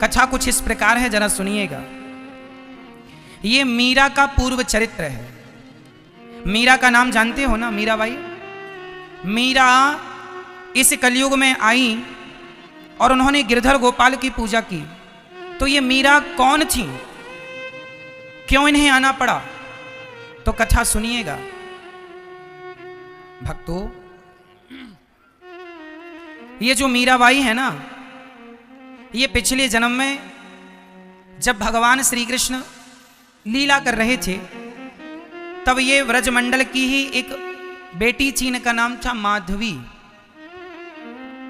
कथा कुछ इस प्रकार है, जरा सुनिएगा। ये मीरा का पूर्व चरित्र है। मीरा का नाम जानते हो ना, मीराबाई। मीरा इस कलयुग में आई और उन्होंने गिरधर गोपाल की पूजा की। तो ये मीरा कौन थी, क्यों इन्हें आना पड़ा, तो कथा सुनिएगा भक्तों। ये जो मीराबाई है ना, ये पिछले जन्म में जब भगवान श्री कृष्ण लीला कर रहे थे, तब ये व्रजमंडल की ही एक बेटी थी, इनका नाम था माधवी।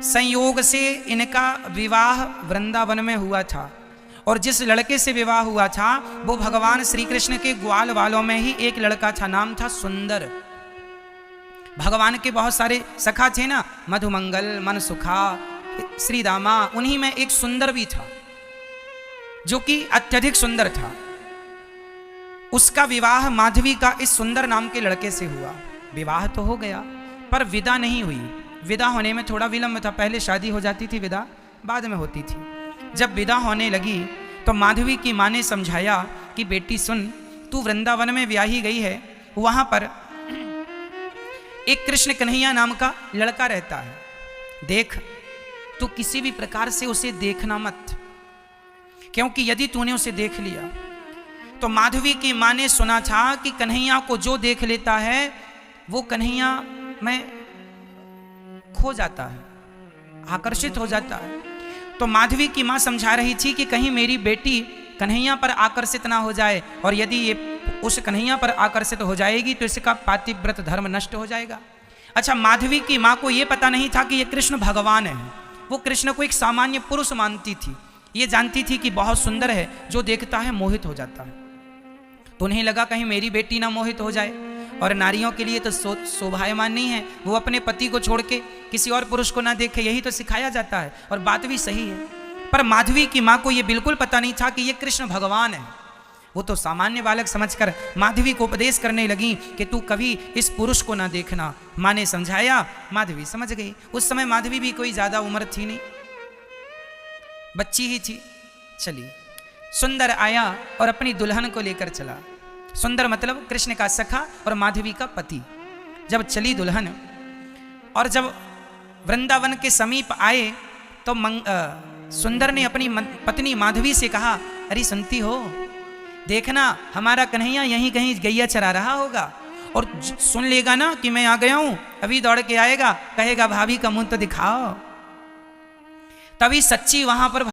संयोग से इनका विवाह वृंदावन में हुआ था, और जिस लड़के से विवाह हुआ था वो भगवान श्री कृष्ण के ग्वाल वालों में ही एक लड़का था, नाम था सुंदर। भगवान के बहुत सारे सखा थे ना, मधुमंगल, मनसुखा, श्री दामा, उन्हीं में एक सुंदर भी था जो कि अत्यधिक सुंदर था। उसका विवाह माधवी का इस सुंदर नाम के लड़के से हुआ। विवाह तो हो गया पर विदा नहीं हुई। विदा होने में थोड़ा विलंब था। पहले शादी हो जाती थी, विदा बाद में होती थी। जब विदा होने लगी तो माधवी की माँ ने समझाया कि बेटी सुन, तू वृंदावन में ब्याही गई है, वहां पर एक कृष्ण कन्हैया नाम का लड़का रहता है, देख तू किसी भी प्रकार से उसे देखना मत, क्योंकि यदि तूने उसे देख लिया तो माधवी की माँ ने सुना था कि कन्हैया को जो देख लेता है वो कन्हैया में खो जाता है, आकर्षित हो जाता है। तो माधवी की माँ समझा रही थी कि कहीं मेरी बेटी कन्हैया पर आकर्षित ना हो जाए, और यदि ये उस कन्हैया पर आकर्षित हो जाएगी तो इसका पातिव्रत धर्म नष्ट हो जाएगा। अच्छा, माधवी की माँ को यह पता नहीं था कि ये कृष्ण भगवान है। वो कृष्ण को एक सामान्य पुरुष मानती थी। ये जानती थी कि बहुत सुंदर है, जो देखता है मोहित हो जाता है। तो उन्हें लगा कहीं मेरी बेटी ना मोहित हो जाए, और नारियों के लिए तो शोभायमान नहीं है वो अपने पति को छोड़ के किसी और पुरुष को ना देखे, यही तो सिखाया जाता है, और बात भी सही है। पर माधवी की माँ को यह बिल्कुल पता नहीं था कि ये कृष्ण भगवान है। वो तो सामान्य बालक समझकर माधवी को उपदेश करने लगी कि तू कभी इस पुरुष को ना देखना। माँ ने समझाया, माधवी समझ गई। उस समय माधवी भी कोई ज्यादा उम्र थी नहीं, बच्ची ही थी। चली, सुंदर आया और अपनी दुल्हन को लेकर चला। सुंदर मतलब कृष्ण का सखा और माधवी का पति। जब चली दुल्हन, और जब वृंदावन के समीप आए तो सुंदर ने अपनी पत्नी माधवी से कहा, अरे सुनती हो, देखना हमारा कन्हैया यहीं कहीं गैया चरा रहा होगा, और सुन लेगा ना कि मैं आ गया हूं, अभी दौड़ के आएगा, कहेगा भाभी का मुंह तो दिखाओ। तभी सच्ची वहां पर